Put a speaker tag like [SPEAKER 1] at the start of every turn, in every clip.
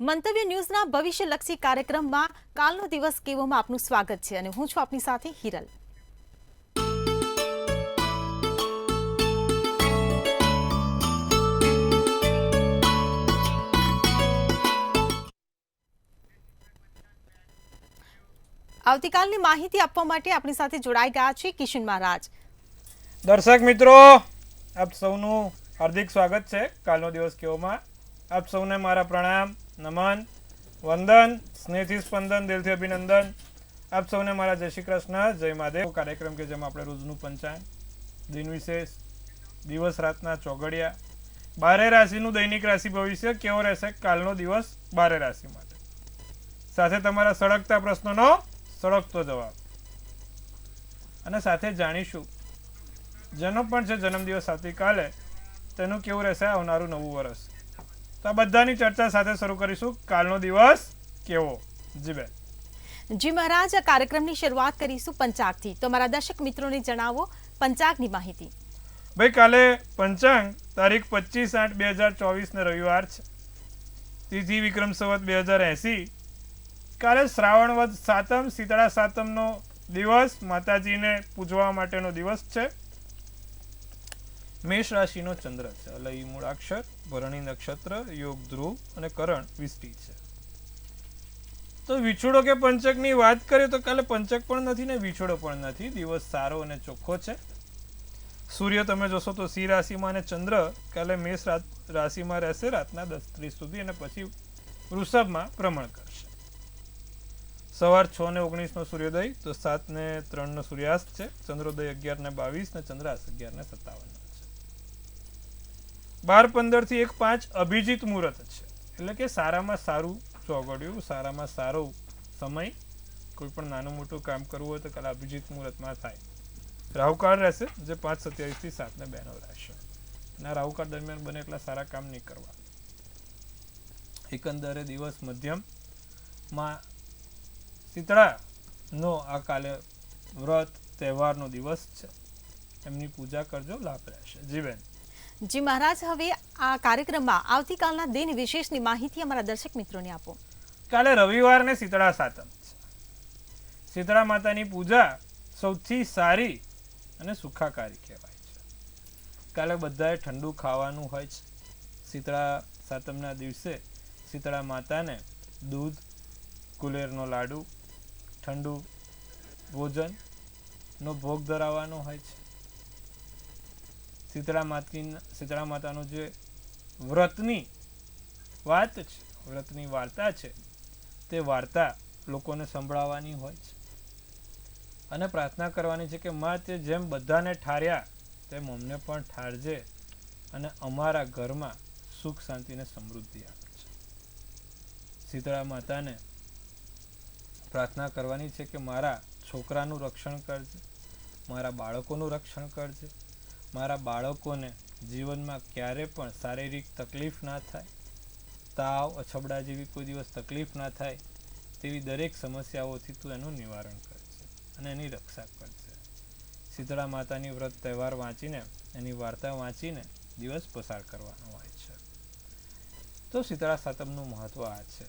[SPEAKER 1] મંતવ્ય ન્યૂઝના ભવિષ્યલક્ષી કાર્યક્રમમાં કાલનો દિવસ કેવોમાં આપનું સ્વાગત છે અને હું છું આપની સાથે હિરલ। આવતીકાલની માહિતી આપવા માટે આપણી સાથે જોડાઈ ગયા છે કિશન મહારાજ।
[SPEAKER 2] દર્શક મિત્રો, આપ સૌનું હાર્દિક સ્વાગત છે કાલનો દિવસ કેવોમાં। આપ સૌને મારા પ્રણામ, નમન, વંદન, સ્નેહથી સ્પંદન, દિલથી અભિનંદન। આપ સૌને મારા જય શ્રી કૃષ્ણ, જય મહાદેવ। કાર્યક્રમ કે જેમાં આપણે રોજનું પંચાંગ, દિન વિશેષ, દિવસ રાતના ચોઘડિયા, 12 રાશિનું દૈનિક રાશિ ભવિષ્ય કેવો રહેશે કાલનો દિવસ 12 રાશિ માટે, સાથે તમારા સળગતા પ્રશ્નોનો સળગતો જવાબ, અને સાથે જાણીશું જેનો પણ છે જન્મદિવસ આવતીકાલે તેનું કેવું રહેશે આવનારું નવું વર્ષ। તો આ બધાની ચર્ચા સાથે શરૂ કરીશું કાલનો દિવસ કેવો। જી બેન।
[SPEAKER 1] જી મહારાજ, આ કાર્યક્રમની શરૂઆત કરીશું પંચાંગથી, તો મારા દર્શક મિત્રોને જણાવો પંચાંગની માહિતી।
[SPEAKER 2] ભાઈ, કાલે પંચાંગ તારીખ 25/8/2024 ને રવિવાર છે, તિથિ વિક્રમ સંવત 2080। કાલે શ્રાવણ વદ સાતમ, શીતળા સાતમનો દિવસ, માતાજીને પૂજવા માટેનો દિવસ છે। મેષ રાશિનો ચંદ્ર છે, અલય મૂળાક્ષર, ભરણી નક્ષત્ર, યોગ ધ્રુવ અને કરણ વિષ્ટિ છે। તો વિછોડો કે પંચકની વાત કરીએ તો કાલે પંચક પણ નથી ને વિછોડો પણ નથી, દિવસ સારો અને ચોખ્ખો છે। સૂર્ય તમે જોશો તો સિંહ રાશિમાં અને ચંદ્ર કાલે મેષ રાશિમાં રહેશે રાતના 10:30 સુધી અને પછી વૃષભમાં ભ્રમણ કરશે। સવાર 6:19 નો સૂર્યોદય, તો 7:03 નો સૂર્યાસ્ત છે। ચંદ્રોદય 11:22 ને ચંદ્રાસ્ત 11:57 છે। 12:15 થી 1:05 અભિજીત મુહૂર્ત છે, એટલે કે સારામાં સારું ચોઘડિયું, સારામાં સારો સમય, કોઈ પણ નાનું મોટું કામ કરવું હોય તો કાલે અભિજીત મુહૂર્તમાં થાય। રાહુકાળ રહેશે જે 5:27 થી 7:02 નો રહેશે, અને રાહુકાળ દરમિયાન બને એટલા સારા કામ નહીં કરવા। એકંદરે દિવસ મધ્યમમાં શીતળાનો આ કાલે વ્રત તહેવારનો દિવસ છે, એમની પૂજા કરજો, લાભ રહેશે। જી બેન।
[SPEAKER 1] જી મહારાજ, હવે આ કાર્યક્રમમાં આવતીકાલના દિન વિશેષની માહિતી અમારા દર્શક મિત્રોને આપો।
[SPEAKER 2] કાલે રવિવાર ને શીતળા સાતમ છે। શીતળા માતાની પૂજા સૌથી સારી અને સુખાકારી કહેવાય છે। કાલે બધાએ ઠંડુ ખાવાનું હોય છે। શીતળા સાતમના દિવસે શીતળા માતાને દૂધ, કુલેરનો લાડુ, ઠંડુ ભોજનનો ભોગ ધરાવવાનો હોય છે। શીતળા માતાનો જે વ્રતની વાત છે, વ્રતની વાર્તા છે, તે વાર્તા લોકોને સંભળાવવાની હોય છે અને પ્રાર્થના કરવાની છે કે મા, તે જેમ બધાને ઠાર્યા તેમ અમને પણ ઠારજે અને અમારા ઘરમાં સુખ શાંતિ અને સમૃદ્ધિ આપે છે। શીતળા માતાને પ્રાર્થના કરવાની છે કે મારા છોકરાનું રક્ષણ કરજે, મારા બાળકોનું રક્ષણ કરજે, મારા બાળકોને જીવનમાં ક્યારે પણ શારીરિક તકલીફ ના થાય, તાવ, અછબડા જેવી કોઈ દિવસ તકલીફ ના થાય, તેવી દરેક સમસ્યાઓથી તું એનું નિવારણ કરજે અને એની રક્ષા કરજે। શીતળા માતાની વ્રત તહેવાર વાંચીને, એની વાર્તા વાંચીને દિવસ પસાર કરવાનો હોય છે। તો શીતળા સાતમનું મહત્વ આ છે।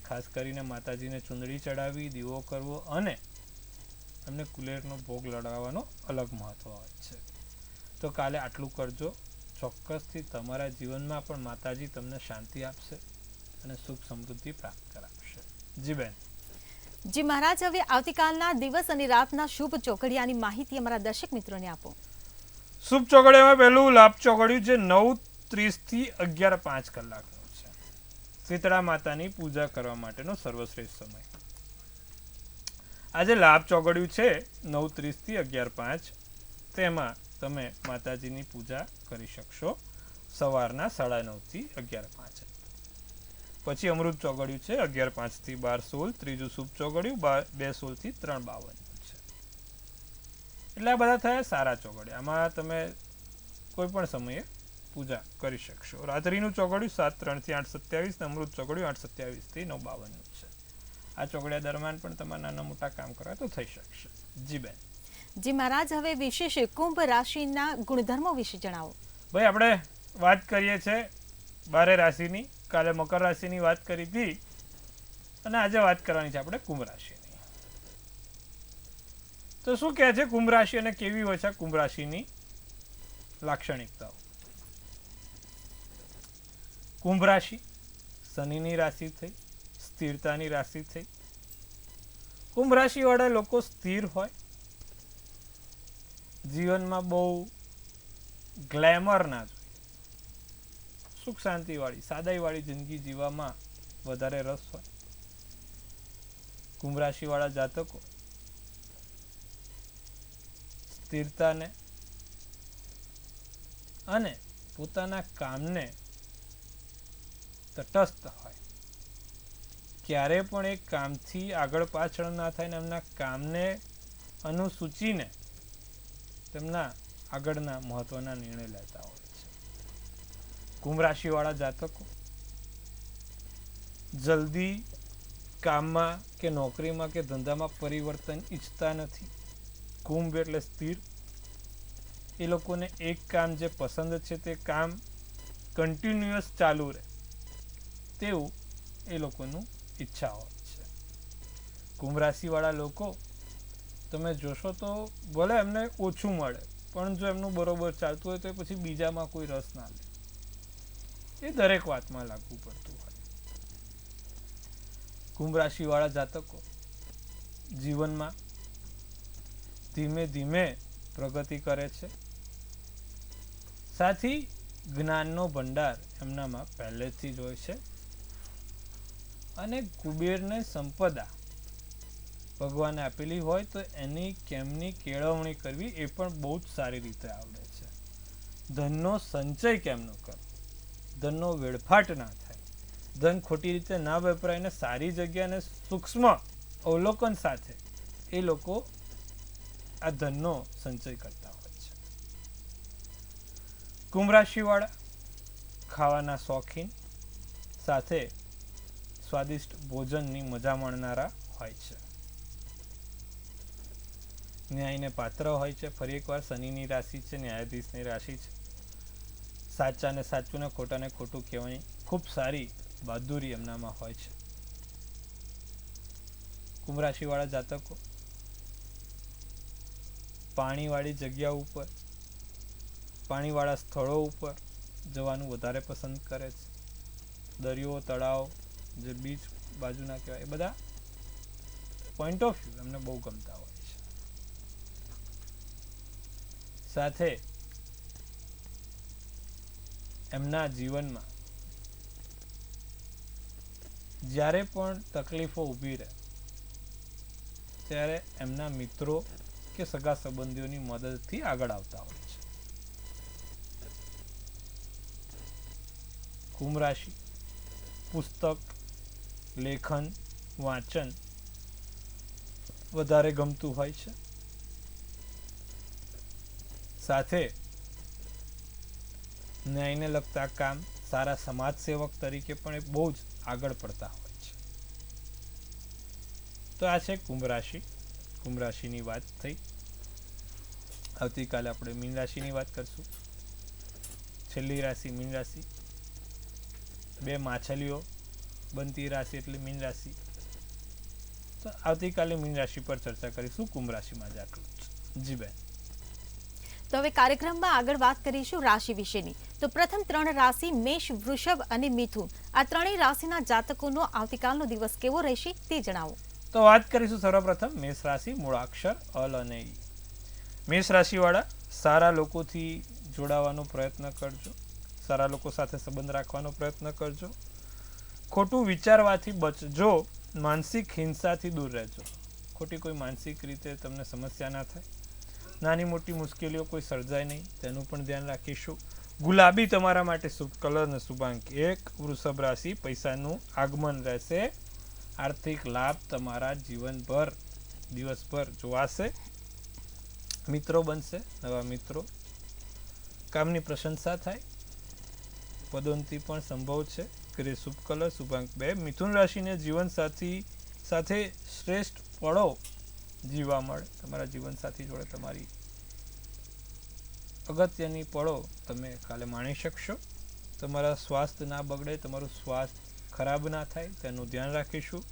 [SPEAKER 2] ખાસ કરીને માતાજીને ચૂંદડી ચડાવી, દીવો કરવો અને એમને કુલેરનો ભોગ લડાવવાનો અલગ મહત્વ હોય છે। તો કાલે આટલું કરજો, ચોક્કસથી તમારા જીવનમાં પણ માતાજી તમને શાંતિ આપશે અને સુખ સમૃદ્ધિ પ્રાપ્ત કરાવશે। જી બેન।
[SPEAKER 1] જી મહારાજ, હવે આવતીકાલના દિવસ અને રાતના શુભ ચોઘડિયાની માહિતી અમારા દર્શક મિત્રોને આપો।
[SPEAKER 2] શુભ ચોઘડિયામાં પહેલું લાભ ચોઘડિયું છે 9:30 થી 11:05 કલાકનું છે। શીતળા માતાની પૂજા કરવા માટેનો સર્વશ્રેષ્ઠ સમય। આજે લાભ ચોઘડિયું છે 9:30 થી 11:05, તેમાં તમે માતાજીની પૂજા કરી શકશો સવારના 9:30 થી 11:05। પછી અમૃત ચોઘડિયું છે 11:05 થી 12:16, ત્રીજું શુભ ચોઘડિયું 2:16 થી 3:52 છે। એટલે આ બધા થયા સારા ચોઘડિયા, આમાં તમે કોઈ પણ સમયે પૂજા કરી શકશો। રાત્રિનું ચોઘડિયું 7:03 થી 8:27 ને અમૃત ચોઘડિયું 8:27 થી 9:52 છે। આ ચોઘડિયા દરમિયાન પણ તમારે નાના મોટા કામ કરવા તો થઈ શકશે। જી બેન।
[SPEAKER 1] જી મહારાજ, હવે વિશેષ કુંભ રાશિના ગુણધર્મો વિશે જણાવો।
[SPEAKER 2] ભાઈ, આપણે વાત કરીએ છીએ 12 રાશિની, કાલે મકર રાશિની વાત કરી હતી અને આજે વાત કરવાની છે આપણે કુંભ રાશિની. તો શું કહે છે કુંભ રાશિ અને કેવી હોય છે કુંભ રાશિની લાક્ષણિકતાઓ? કુંભ રાશિ શનિની રાશિ થઈ, સ્થિરતાની રાશિ થઈ. કુંભ રાશિ વાળા લોકો સ્થિર હોય, જીવનમાં બહુ ગ્લેમર ના જોઈએ, સુખ શાંતિ વાળી સાદાઈ વાળી જિંદગી જીવવામાં વધારે રસ હોય. કુંભ રાશિ વાળા જાતકો સ્થિરતાને અને પોતાના કામને તટસ્થ હોય, ક્યારે પણ એક કામથી આગળ પાછળ ના થાય ને એમના કામને અનુસૂચિને તેમના આગળના મહત્વના નિર્ણય લેતા હોય છે. કુંભ રાશિ વાળા જાતકો જલ્દી કામમાં કે નોકરીમાં કે ધંધામાં પરિવર્તન ઈચ્છતા નથી. કુંભ એટલે સ્થિર. એ લોકોને એક કામ જે પસંદ છે તે કામ કન્ટિન્યુઅસ ચાલુ રહે તેવું એ લોકોનું ઈચ્છા હોય છે. કુંભ રાશિ વાળા લોકો તમે જોશો તો ભલે એમને ઓછું મળે પણ જો એમનું બરોબર ચાલતું હોય તો પછી બીજામાં કોઈ રસ ના લે. એ દરેક વાતમાં લાગુ પડતું હોય. કુંભ રાશિ વાળા જાતકો જીવનમાં ધીમે ધીમે પ્રગતિ કરે છે. સાથી જ્ઞાનનો ભંડાર એમનામાં પહેલેથી જ હોય છે અને કુબેરને સંપદા ભગવાને આપેલી હોય તો એની કેમની કેળવણી કરવી એ પણ બહુ જ સારી રીતે આવડે છે. ધનનો સંચય કેમનો કરવો, ધનનો વેડફાટ ના થાય, ધન ખોટી રીતે ના વપરાય ને સારી જગ્યાને સૂક્ષ્મ અવલોકન સાથે એ લોકો આ ધનનો સંચય કરતા હોય છે. કુંભ રાશિ વાળા ખાવાના શોખીન સાથે સ્વાદિષ્ટ ભોજનની મજા માણનારા હોય છે. ન્યાયને પાત્ર હોય છે. ફરી એકવાર શનિની રાશિ છે, ન્યાયાધીશની રાશિ છે. સાચાને સાચું ને ખોટાને ખોટું કહેવાની ખૂબ સારી બહાદુરી એમનામાં હોય છે. કુંભ રાશિ વાળા જાતકો પાણીવાળી જગ્યા ઉપર, પાણીવાળા સ્થળો ઉપર જવાનું વધારે પસંદ કરે છે. દરિયો, તળાવ, જે બીચ બાજુના કહેવાય એ બધા પોઈન્ટ ઓફ વ્યૂ એમને બહુ ગમતા હોય છે. સાથે એમના જીવનમાં જ્યારે પણ તકલીફો ઊભી રહે ત્યારે એમના મિત્રો કે સગા સંબંધીઓની મદદથી આગળ આવતા હોય છે. કુંભ રાશિ પુસ્તક, લેખન, વાંચન વધારે ગમતું હોય છે. સાથે ન્યાયને લગતા કામ, સારા સમાજ સેવક તરીકે પણ એ બહુ જ આગળ પડતા હોય છે. તો આ છે કુંભ રાશિ. કુંભ રાશિની વાત થઈ. આવતીકાલે આપણે મીન રાશિની વાત કરશું. છેલ્લી રાશિ મીન રાશિ. બે માછલીઓ બનતી રાશિ એટલે મીન રાશિ. તો આવતીકાલે મીન રાશિ પર ચર્ચા કરીશું. કુંભ રાશિમાં જ આટલું જ. જી બેન.
[SPEAKER 1] તો હવે કાર્યક્રમમાં આગળ વાત કરીશું રાશિ વિશેની. તો પ્રથમ 3 રાશિ મેષ, વૃષભ અને મિથુન, આ ત્રણેય રાશિના જાતકોનો આવતીકાલનો દિવસ કેવો રહેશે તે જણાવો.
[SPEAKER 2] તો વાત કરીશું સર્વપ્રથમ મેષ રાશિ, મૂળાક્ષર અલ અને ઈ. મેષ રાશિવાળા સારા લોકોથી જોડાવાનો પ્રયત્ન કરજો. સારા લોકો સાથે સંબંધ રાખવાનો પ્રયત્ન કરજો. ખોટું વિચારવાથી બચજો. માનસિક હિંસાથી દૂર રહેજો. ખોટી કોઈ માનસિક રીતે તમને સમસ્યા ના થાય. નાની મોટી મુશ્કેલીઓ કોઈ સર્જાય નહીં તેનું પણ ધ્યાન રાખીશું. ગુલાબી તમારા માટે શુભ કલર અને શુભાંક 1. વૃષભ રાશિ પૈસાનું આગમન રહેશે. આર્થિક લાભ તમારા જીવનભર દિવસભર જોવાશે. મિત્રો બનશે, નવા મિત્રો. કામની પ્રશંસા થાય. પદોન્નતિ પણ સંભવ છે. ગ્રે શુભ કલર શુભાંક 2. મિથુન રાશિને જીવનસાથી સાથે શ્રેષ્ઠ પળો જીવવા મળે. તમારા જીવનસાથી જોડે તમારી અગત્યની પળો તમે કાલે માણી શકશો. તમારા સ્વાસ્થ્ય ના બગડે, તમારું સ્વાસ્થ્ય ખરાબ ના થાય તેનું ધ્યાન રાખીશું.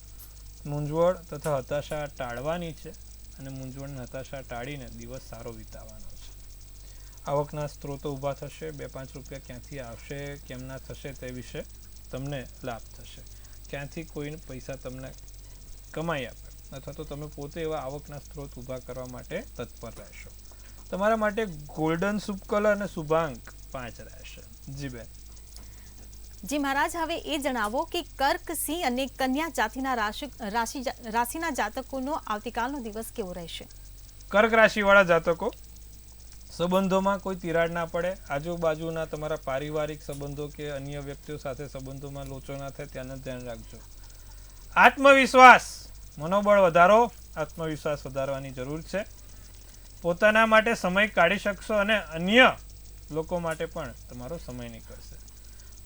[SPEAKER 2] મૂંઝવણ તથા હતાશા ટાળવાની છે અને મૂંઝવણ હતાશા ટાળીને દિવસ સારો વિતાવવાનો છે. આવકના સ્ત્રોતો ઊભા થશે. 2-5 રૂપિયા ક્યાંથી આવશે, કેમના થશે તે વિશે તમને લાભ થશે. ક્યાંથી કોઈ પૈસા તમને કમાઈ આપે અથવા તો તમે પોતે એવા આવકના સ્ત્રોત ઊભા કરવા માટે તત્પર રહેશો. તમારા માટે ગોલ્ડન શુભ કલર અને શુભાંક 5 રહેશે. જી બેન.
[SPEAKER 1] જી મહારાજ, હવે એ જણાવો કે કર્ક, સિંહ અને કન્યા જાતિના રાશિના જાતકોનો આવતીકાલનો દિવસ કેવો રહેશે?
[SPEAKER 2] કર્ક રાશિવાળા જાતકો, સંબંધોમાં કોઈ તિરાડ ના પડે. આજુબાજુના તમારા પારિવારિક સંબંધો કે અન્ય વ્યક્તિઓ સાથે સંબંધોમાં લોચો ના થાય ત્યાંનું ધ્યાન રાખજો. આત્મવિશ્વાસ, મનોબળ વધારો. આત્મવિશ્વાસ વધારવાની જરૂર છે. પોતાના માટે સમય કાઢી શકશો અને અન્ય લોકો માટે પણ તમારો સમય નીકળશે.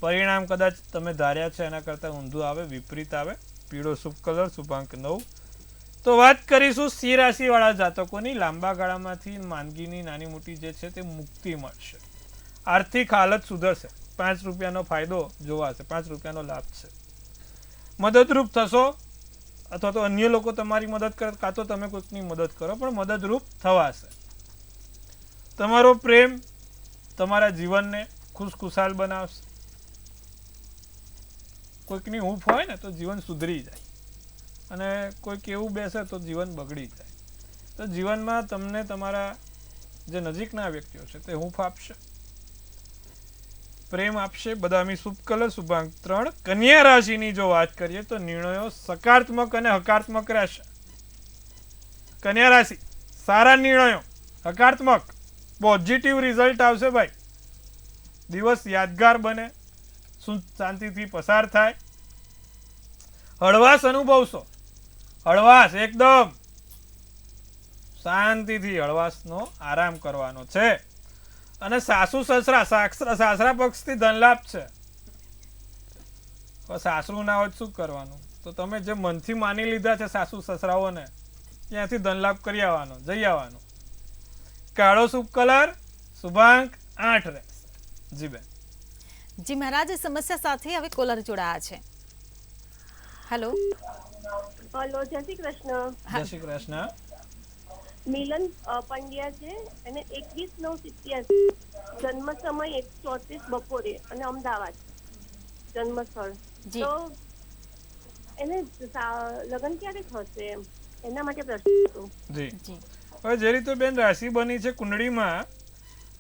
[SPEAKER 2] પરિણામ કદાચ તમે ધાર્યા છે એના કરતાં ઊંધું આવે, વિપરીત આવે. પીળો શુભ કલર, શુભાંક 9. તો વાત કરીશું સિંહ રાશિવાળા જાતકોની. લાંબા ગાળામાંથી માંદગીની નાની મોટી જે છે તે મુક્તિ મળશે. આર્થિક હાલત સુધરશે. 5 રૂપિયાનો ફાયદો જોવાશે, 5 રૂપિયાનો લાભ છે. મદદરૂપ થશો અથવા તો અન્ય લોકો તમારી મદદ કરે, કાં તો તમે કોઈકની મદદ કરો, પણ મદદરૂપ થવાશે. તમારો પ્રેમ તમારા જીવનને ખુશખુશાલ બનાવશે. કોઈકની હૂંફ હોય ને તો જીવન સુધરી જાય અને કોઈક એવું બેસે તો જીવન બગડી જાય. તો જીવનમાં તમને તમારા જે નજીકના વ્યક્તિઓ છે તે હૂંફ આપશે, પ્રેમ આપશે. બદામી શુભ કલર, શુભાંક 3. કન્યા રાશિની જો વાત કરીએ તો નિર્ણયો સકારાત્મક અને હકારાત્મક રહેશે. કન્યા રાશિ, સારા નિર્ણયો, હકારાત્મક, પોઝિટિવ રિઝલ્ટ આવશે ભાઈ. દિવસ યાદગાર બને, શાંતિથી પસાર થાય. હળવાશ અનુભવશો. હળવાશ, એકદમ શાંતિથી હળવાશનો આરામ કરવાનો છે. અને સાસુ સસરા, સાસરા પક્ષથી ધનલાભ છે. સાસરું ના હોય શું કરવાનું? તો તમે જે મનથી માની લીધા છે સાસુ સસરાઓને, ત્યાંથી ધનલાભ કરી આવવાનો, જઈ આવવાનો. કાળો શુભ કલર, શુભાંક 8 રહેશે. જી બેન.
[SPEAKER 1] જી મહારાજ, સમસ્યા સાથે હવે કોલર જોડાયા છે. હેલો.
[SPEAKER 3] હેલો, જય શ્રી કૃષ્ણ.
[SPEAKER 2] જય શ્રી કૃષ્ણ.
[SPEAKER 3] મિલન પંડ્યા છે અને 21/9/87 જન્મ સમય 1:34 બપોરે અને અમદાવાદ જન્મ સ્થળ. તો એને લગ્ન ક્યારે થશે એના માટે પ્રશ્ન હતો.
[SPEAKER 2] જી. હવે જે રીતે બેન રાશિ બની છે કુંડળીમાં,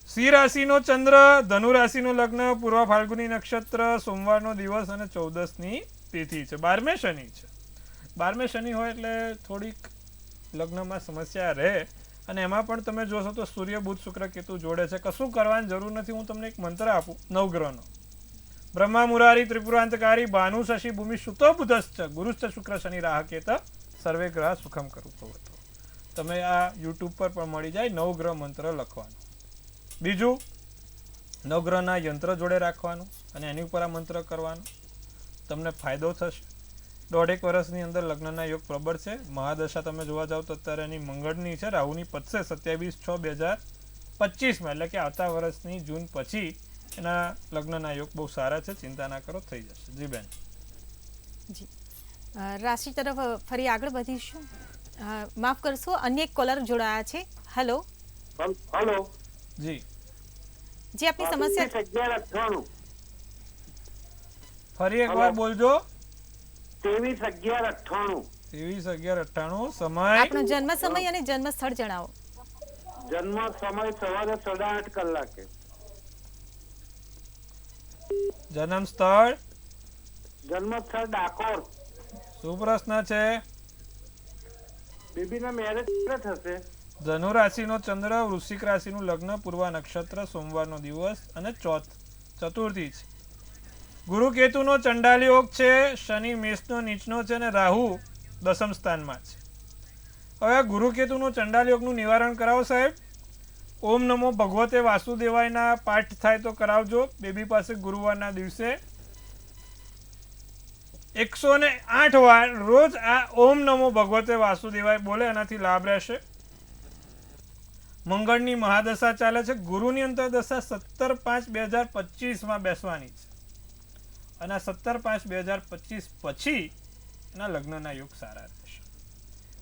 [SPEAKER 2] સિંહ રાશિનો ચંદ્ર, ધનુ રાશિનું લગ્ન, પૂર્વ ફાલ્ગુની નક્ષત્ર, સોમવારનો દિવસ અને 14ની તિથિ છે. 12મે શનિ છે. 12મે શનિ હોય એટલે થોડીક લગ્નમાં સમસ્યા રહે. અને એમાં પણ તમે જોશો તો સૂર્ય, બુધ, શુક્ર, કેતુ જોડે છે. કશું કરવાની જરૂર નથી. હું તમને એક મંત્ર આપું નવગ્રહનો. બ્રહ્મા મુરારી ત્રિપુરાંતકારી ભાનુ શશી ભૂમિ શુતો બુધશ્ચ ગુરુશ્ચ શુક્ર શનિ રાહ કેત સર્વે ગ્રહ સુખમ કરું ભવતો. તમે આ યુટ્યુબ પર પણ મળી જાય. નવગ્રહ મંત્ર લખવાનો. બીજું, નવગ્રહના યંત્ર જોડે રાખવાનું અને એની ઉપર આ મંત્ર કરવાનો. તમને ફાયદો થશે. 1.5 વર્ષની અંદર લગ્નના યોગ પ્રબળ છે. મહાદશા તમે જોવા જાવ તો અત્યારે એની મંગળની છે. રાહુની પતશે 27/6/2025માં, એટલે કે આવતા વર્ષની જૂન પછી એના લગ્નના યોગ બહુ સારા છે. ચિંતા ના કરો, થઈ જશે. જી બેન.
[SPEAKER 1] જી, રાશિ તરફ ફરી આગળ વધીશું. માફ કરશો, અન્ય એક કોલર જોડાયા છે. હેલો.
[SPEAKER 4] હેલો.
[SPEAKER 2] જી.
[SPEAKER 1] જી, આપની સમસ્યા.
[SPEAKER 2] ફરી એકવાર બોલજો.
[SPEAKER 4] 23/11/98.
[SPEAKER 2] 23/11/98. સમય,
[SPEAKER 1] આપનો જન્મ સમય અને જન્મ સ્થળ જણાવો.
[SPEAKER 4] જન્મ સમય સવારે 8:30 કલાકે.
[SPEAKER 2] જન્મ સ્થળ,
[SPEAKER 4] જન્મ સ્થળ ડાકોર.
[SPEAKER 2] શું પ્રશ્ન છે?
[SPEAKER 4] બેબીના મેરેજ ક્યારે થશે?
[SPEAKER 2] ધનુ રાશિનો ચંદ્ર, વૃશ્ચિક રાશિનું લગ્ન, પૂર્વ નક્ષત્ર, સોમવારનો દિવસ અને ચતુર્થી છે. ગુરુ કેતુનો ચંડાલ યોગ છે. શનિ મેષનો નીચનો છે અને રાહુ દશમ સ્થાનમાં છે. હવે ગુરુ કેતુનો ચંડાલ યોગનું નિવારણ કરાવો સાહેબ. ઓમ નમો ભગવતે વાસુદેવાયના પાઠ થાય તો કરાવજો. બેબી પાસે ગુરુવારના દિવસે 108 વાર રોજ આ ઓમ નમો ભગવતે વાસુદેવાય બોલે, એનાથી લાભ રહેશે. મંગળની મહાદશા ચાલે છે. ગુરુની અંતરદશા 17/5/2025 બેસવાની છે અને 17/5/2025 પછી એના લગ્નના યોગ સારા રહેશે.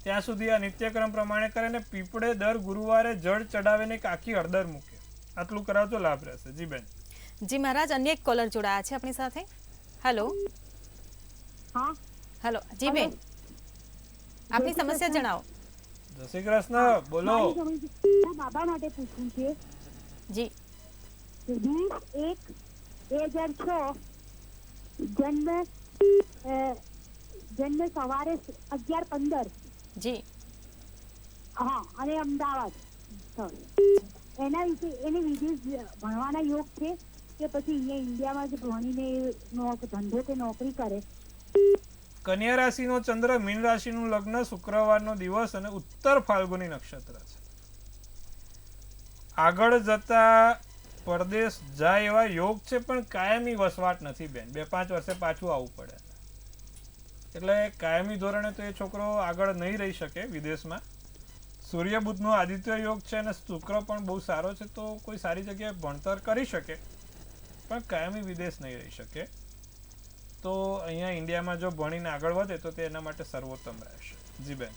[SPEAKER 2] ત્યાં સુધી આ નિત્યક્રમ પ્રમાણે કરે ને પીપળે દર ગુરુવારે જળ ચડાવીને એક આખી હળદર મૂકે. આટલું કરાવજો લાભ રહેશે. જી બેન.
[SPEAKER 1] જી મહારાજ, અન્ય એક કોલર જોડાયા છે આપણી સાથે. હેલો.
[SPEAKER 5] હા
[SPEAKER 1] હેલો જી બેન, આપની સમસ્યા જણાવો.
[SPEAKER 2] જય શ્રી કૃષ્ણ. બોલો.
[SPEAKER 5] બાબા માટે પૂછવું છે.
[SPEAKER 1] જી.
[SPEAKER 5] 20/1/2006 જન્મ સવારે 11:15.
[SPEAKER 1] જી.
[SPEAKER 5] હા, અને અમદાવાદ. એના વિશે એને વિદેશ ભણવાના યોગ છે કે પછી અહીંયા ઇન્ડિયામાં જ ભણીને ધંધો કે નોકરી કરે?
[SPEAKER 2] કન્યા રાશિનો ચંદ્ર, મીન રાશિનું લગ્ન, શુક્રવારનો દિવસ અને ઉત્તર ફાલ્ગુની નક્ષત્ર છે. આગળ જતા પરદેશ જાય એવા યોગ છે, પણ કાયમી વસવાટ નથી બેન. 2-5 વર્ષે પાછું આવવું પડે. એટલે કાયમી ધોરણે તો એ છોકરો આગળ નહીં રહી શકે વિદેશમાં. સૂર્ય બુધનો આદિત્ય યોગ છે અને શુક્ર પણ બહુ સારો છે, તો કોઈ સારી જગ્યાએ ભણતર કરી શકે, પણ કાયમી વિદેશ નહીં રહી શકે. તો અહીંયા ઇન્ડિયામાં જો ભણીને આગળ વધે તો તે એના માટે સર્વોત્તમ રહેશે. જી બેન.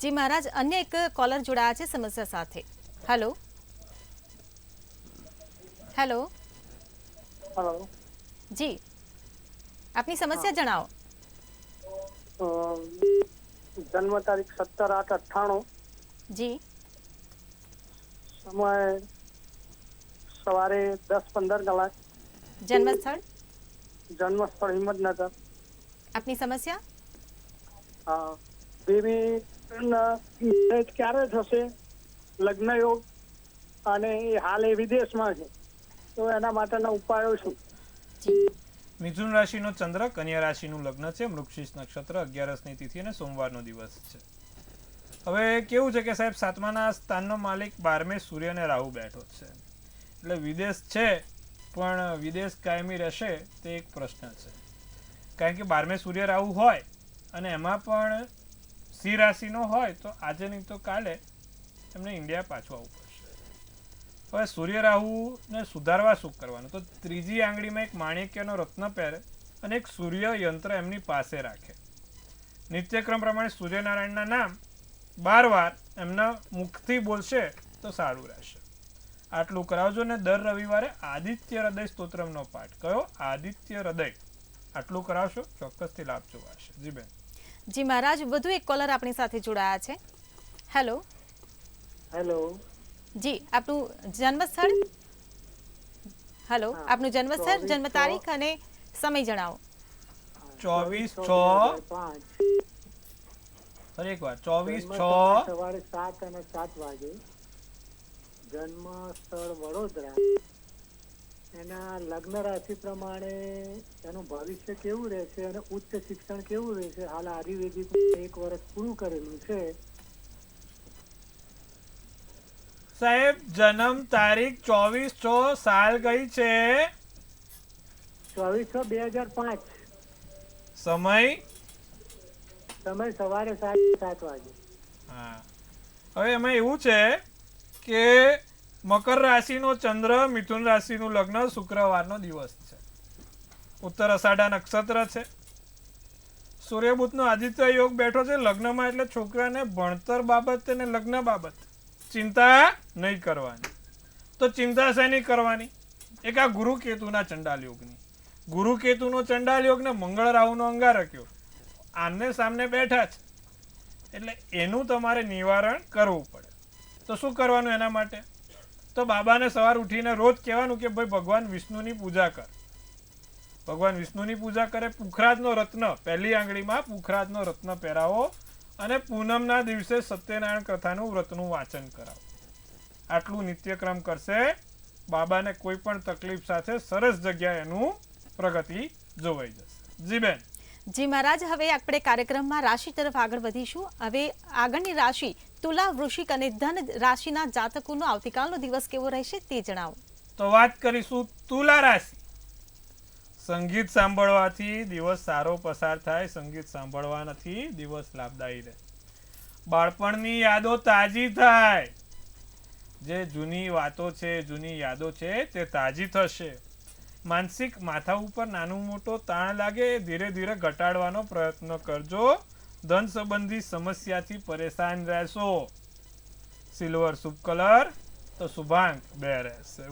[SPEAKER 1] જી મહારાજ, અન્ય એક કોલર જોડાયા છે સમસ્યા સાથે. હેલો. હેલો.
[SPEAKER 4] હેલો.
[SPEAKER 1] જી, આપની સમસ્યા જણાવો.
[SPEAKER 4] જન્મ તારીખ 17/8/98.
[SPEAKER 1] જી.
[SPEAKER 4] સમય સવારે 10:15 કલાક.
[SPEAKER 1] જન્મ સ્થળ?
[SPEAKER 4] જન્મ સ્થળ હિંમતનગર.
[SPEAKER 1] આપની સમસ્યા?
[SPEAKER 4] બેબી ક્યારે થશે, લગ્ન યોગ, અને એ હાલ એ વિદેશમાં છે, તો એના માટેના ઉપાયો શું?
[SPEAKER 1] જી.
[SPEAKER 2] મિથુન રાશિનો ચંદ્ર, કન્યા રાશિનું લગ્ન છે, મૃગશીર્ષ નક્ષત્ર, 11ની તિથિ અને સોમવારનો દિવસ છે. હવે કેવું છે કે સાહેબ, 7માના સ્થાનનો માલિક 12મે સૂર્ય અને રાહુ બેઠો છે. એટલે વિદેશ છે, પણ વિદેશ કાયમી રહેશે તે એક પ્રશ્ન છે. કારણ કે 12મે સૂર્ય રાહુ હોય અને એમાં પણ સિંહ રાશિનો હોય, તો આજે નહીં તો કાલે એમને ઇન્ડિયા પાછું આવવું પડશે. હવે સૂર્ય રાહુને સુધારવા શું કરવાનું? તો ત્રીજી આંગળીમાં એક માણિક્યનો રત્ન પહેરે અને એક સૂર્ય યંત્ર એમની પાસે રાખે. નિત્યક્રમ પ્રમાણે સૂર્યનારાયણના નામ 12 વાર એમના મુખથી બોલશે તો સારું રહેશે. આટલું કરાવજો ને દર રવિવારે આદિત્ય હૃદય સ્તોત્રમનો પાઠ. કયો? આદિત્ય હૃદય. આટલું કરાવશો, ચોક્કસથી લાભ જોવાશે. જી બેન.
[SPEAKER 1] જી મહારાજ, વધુ એક કોલર આપણી સાથે જોડાયા છે. હેલો.
[SPEAKER 4] હેલો.
[SPEAKER 1] જી, આપનું જન્મ સ્થળ? હેલો, આપનું જન્મ સ્થળ, જન્મ તારીખ અને સમય જણાવો.
[SPEAKER 2] 24/6. ફરી એકવાર 24/6
[SPEAKER 4] સવારે 7:07 જન્મ સ્થળ વડોદરા. એના લગ્ન રાશિ પ્રમાણે એનું ભવિષ્ય કેવું રહેશે અને ઉચ્ચ શિક્ષણ કેવું રહેશે? હાલ આયુર્વેદિક 1 વર્ષ પૂરું કરેલું છે.
[SPEAKER 2] સાહેબ, જન્મ તારીખ 24/6, સાલ ગઈ છે
[SPEAKER 4] 24/6/2005.
[SPEAKER 2] સમય
[SPEAKER 4] સવારે 7:07.
[SPEAKER 2] હા. હવે એમાં એવું છે કે મકર રાશિનો ચંદ્ર, મિથુન રાશિનું લગ્ન, શુક્રવારનો દિવસ છે, ઉત્તર અષાઢા નક્ષત્ર છે, સૂર્ય બુધનો આદિત્ય યોગ બેઠો છે લગ્નમાં. એટલે છોકરાને ભણતર બાબત અને લગ્ન બાબત ચિંતા નહીં કરવાની. તો ચિંતા શેની કરવાની? એક આ ગુરુ કેતુના ચંડાલ યોગની. ગુરુ કેતુનો ચંડાલ યોગ ને મંગળ રાહુનો અંગારક્યો આમને સામને બેઠા છે, એટલે એનું તમારે નિવારણ કરવું પડે. તો શું કરવાનું એના માટે? તો બાબાને સવાર ઉઠીને રોજ કહેવાનું કે ભાઈ ભગવાન વિષ્ણુની પૂજા કર. ભગવાન વિષ્ણુની પૂજા કરે. પુખરાજનો રત્ન પહેલી આંગળીમાં પુખરાજનો રત્ન પહેરાવો અને પૂનમના દિવસે સત્યનારાયણ કથાનું વ્રતનું વાંચન કરાવો. આટલું નિત્યક્રમ કરશે, બાબાને કોઈ પણ તકલીફ સાથે સરસ જગ્યાએ એનું પ્રગતિ જોવાઈ જશે. જી બેન.
[SPEAKER 1] જી મહારાજ, હવે આપણે કાર્યક્રમમાં રાશિ તરફ આગળ વધીશું. હવે આગળની રાશિ તુલા, વૃશ્ચિક અને ધન રાશિના જાતકોનો આવતીકાલનો દિવસ કેવો રહેશે તે જણાવો.
[SPEAKER 2] તો વાત કરીશું તુલા રાશિ. સંગીત સાંભળવાથી દિવસ સારો પસાર થાય. સંગીત સાંભળવાથી દિવસ લાભદાયી રહે. બાળપણની યાદો તાજી થાય. જે જૂની વાતો છે, જૂની યાદો છે તે તાજી થશે. માનસિક માથા ઉપર નાનું મોટો તાણ લાગે ધીરે ધીરે ઘટાડવાનો પ્રયત્ન કરજો. ધન સંબંધી સમસ્યાથી પરેશાન રહેશો. સિલ્વર શુભ કલર તો શુભાંક 2 રહેશે.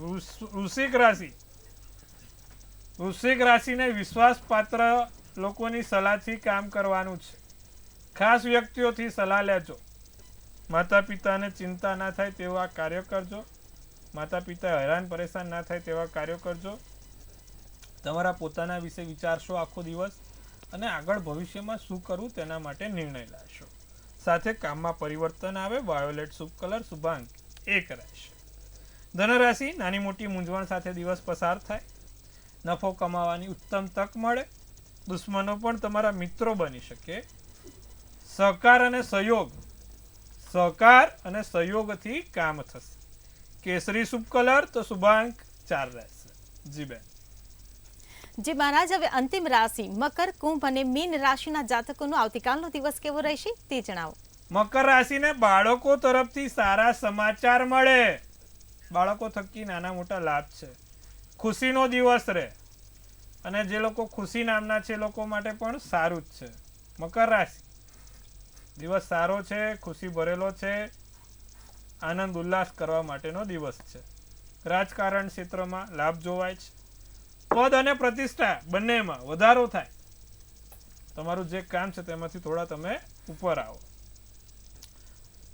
[SPEAKER 2] વૃશ્ચિક રાશિને વિશ્વાસપાત્ર લોકોની સલાહથી કામ કરવાનું છે. ખાસ વ્યક્તિઓથી સલાહ લેજો. માતા પિતાને ચિંતા ના થાય તેવા કાર્ય કરજો. માતા પિતા હેરાન પરેશાન ના થાય તેવા કાર્યો કરજો. તમારા પોતાના વિશે વિચારશો આખો દિવસ અને આગળ ભવિષ્યમાં શું કરવું તેના માટે નિર્ણય લેશો. સાથે કામમાં પરિવર્તન આવે. વાયોલેટ શુભ કલર શુભાંક 1 રહેશે. ધનરાશિ નાની મોટી મૂંઝવણ સાથે દિવસ પસાર થાય. નફો કમાવાની ઉત્તમ તક મળે. દુશ્મનો પણ તમારા મિત્રો બની શકે. સહકાર અને સહયોગથી કામ થશે. કેસરી શુભ કલર તો શુભાંક 4 રહેશે. જી બેન.
[SPEAKER 1] જી મહારાજ, હવે અંતિમ રાશિ મકર, કુંભ અને મીન રાશિના જાતકોનો આવતીકાલનો દિવસ કેવો રહેશે તે જણાવો.
[SPEAKER 2] મકર રાશિને બાળકો તરફથી સારા સમાચાર મળે. બાળકો થકી નાના મોટા લાભ છે. ખુશીનો દિવસ રહે અને જે લોકો ખુશી નામના છે એ લોકો માટે પણ સારું જ છે. મકર રાશિ દિવસ સારો છે, ખુશી ભરેલો છે, આનંદ ઉલ્લાસ કરવા માટેનો દિવસ છે. રાજકારણ ક્ષેત્રમાં લાભ જોવાય છે. પદ અને પ્રતિષ્ઠા બંનેમાં વધારો થાય. તમારું જે કામ છે તેમાંથી થોડા તમે ઉપર આવો.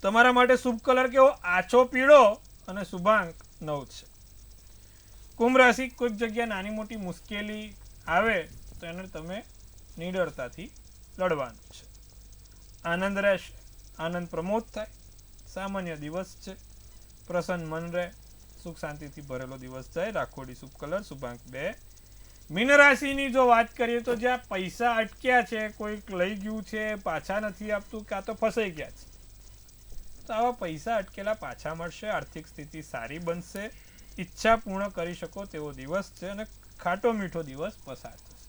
[SPEAKER 2] તમારા માટે શુભ કલર કેવો? આછો પીળો અને શુભાંક 9 છે. કુંભ રાશિ કોઈક જગ્યા નાની મોટી મુશ્કેલી આવે તો એને તમે નિડરતાથી લડવાનું છે. આનંદ રહેશે. આનંદ પ્રમોદ થાય. સામાન્ય દિવસ છે. પ્રસન્ન મન રહે. સુખ શાંતિથી ભરેલો દિવસ જાય. રાખોડી શુભ કલર શુભાંક 2. મીન રાશિની જો વાત કરીએ તો જ્યાં પૈસા અટક્યા છે, કોઈક લઈ ગયું છે, પાછા નથી આપતું, કાં તો ફસાઈ ગયા છે, તો આવા પૈસા અટકેલા પાછા મળશે. આર્થિક સ્થિતિ સારી બનશે. ઈચ્છા પૂર્ણ કરી શકો તેવો દિવસ છે અને ખાટો મીઠો દિવસ પસાર થશે.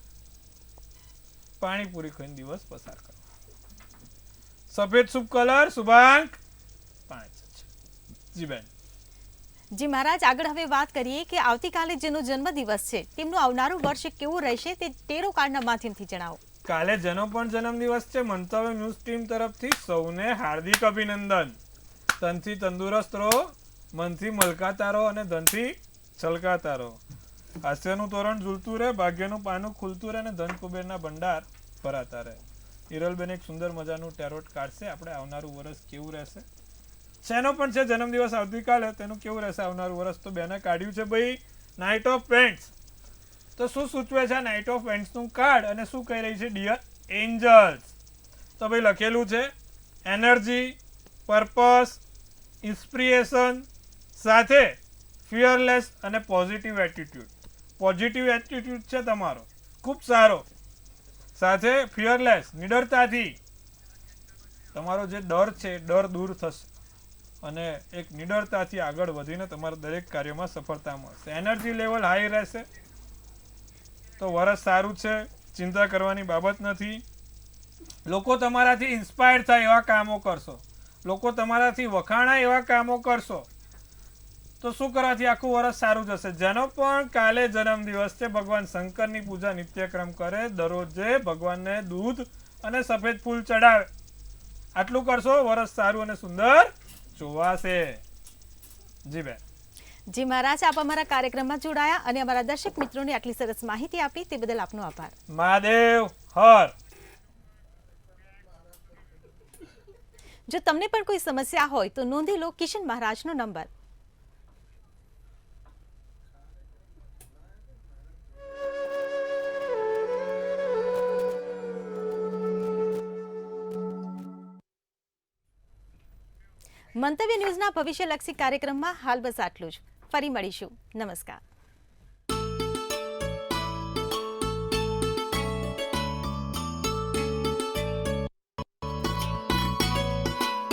[SPEAKER 2] પાણીપુરી ખાઈને દિવસ પસાર કરો. સફેદ શુભ કલર શુભાંક 5 છે. જી બેન.
[SPEAKER 1] જી મહારાજ, આગળ હવે વાત કરીએ કે આવતીકાલે જેનો જન્મદિવસ છે તેમનું આવનારું વર્ષ કેવું રહેશે તે ટેરો કાર્ડના માધ્યમથી જણાવો.
[SPEAKER 2] કાલે જેનો પણ જન્મદિવસ છે, મંતવ્ય ન્યૂઝ ટીમ તરફથી સૌને હાર્દિક અભિનંદન. તનથી તંદુરસ્ત રહો, મનથી મલકાતા રહો અને ધનથી છલકાતા રહો. હાસ્યનું તોરણ ઝૂલતું રહે, ભાગ્યનું પાનું ખુલતું રહે અને ધન કુબેરના ભંડાર ભરાતા રહે. હિરલબેન એક સુંદર મજાનું ટેરોટ કાઢશે. આપણે આવનારું વર્ષ કેવું રહેશે, શેનો પણ છે જન્મદિવસ આવતીકાલે, તેનું કેવું રહેશે આવનારું વર્ષ, તો બેને કાઢ્યું છે ભાઈ નાઇટ ઓફ પેન્ટ્સ. તો શું સૂચવે છે નાઇટ ઓફ પેન્ટ્સનું કાર્ડ અને શું કહી રહી છે ડિયર એન્જલ્સ? તો ભાઈ લખેલું છે એનર્જી, પર્પસ, ઇન્સ્પિરેશન સાથે ફિયરલેસ અને પોઝિટિવ એટીટ્યુડ. પોઝિટિવ એટીટ્યુડ છે તમારો, ખૂબ સારો. સાથે ફિયરલેસ, નિડરતાથી તમારો જે ડર છે ડર દૂર થશે અને એક નિડરતાથી આગળ વધીને તમારા દરેક કાર્યમાં સફળતા મળશે. એનર્જી લેવલ હાઈ રહેશે. તો વરસ સારું છે, ચિંતા કરવાની બાબત નથી. લોકો તમારાથી ઇન્સ્પાયર થાય એવા કામો કરશો. લોકો તમારાથી વખાણાય એવા કામો કરશો. તો શું કરવાથી આખું વર્ષ સારું જશે. જેનો પણ કાલે જન્મદિવસ છે, ભગવાન શંકરની પૂજા નિત્યક્રમ કરે. દરરોજે ભગવાનને દૂધ અને સફેદ ફૂલ ચડાવે. આટલું કરશો, વર્ષ સારું અને સુંદર જોવાશે. જી બેન.
[SPEAKER 1] જી મહારાજ, આપ અમારા કાર્યક્રમમાં જોડાયા અને અમારા દર્શક મિત્રોને આટલી સરસ માહિતી આપી તે બદલ આપનો આભાર.
[SPEAKER 2] મહાદેવ હર.
[SPEAKER 1] જો તમને પણ કોઈ સમસ્યા હોય તો નોંધી લો કિશન મહારાજનો નંબર. મંતવ્ય ન્યૂઝના ભવિષ્યલક્ષી કાર્યક્રમમાં હાલ બસ આટલું જ. ફરી મળીશું. નમસ્કાર.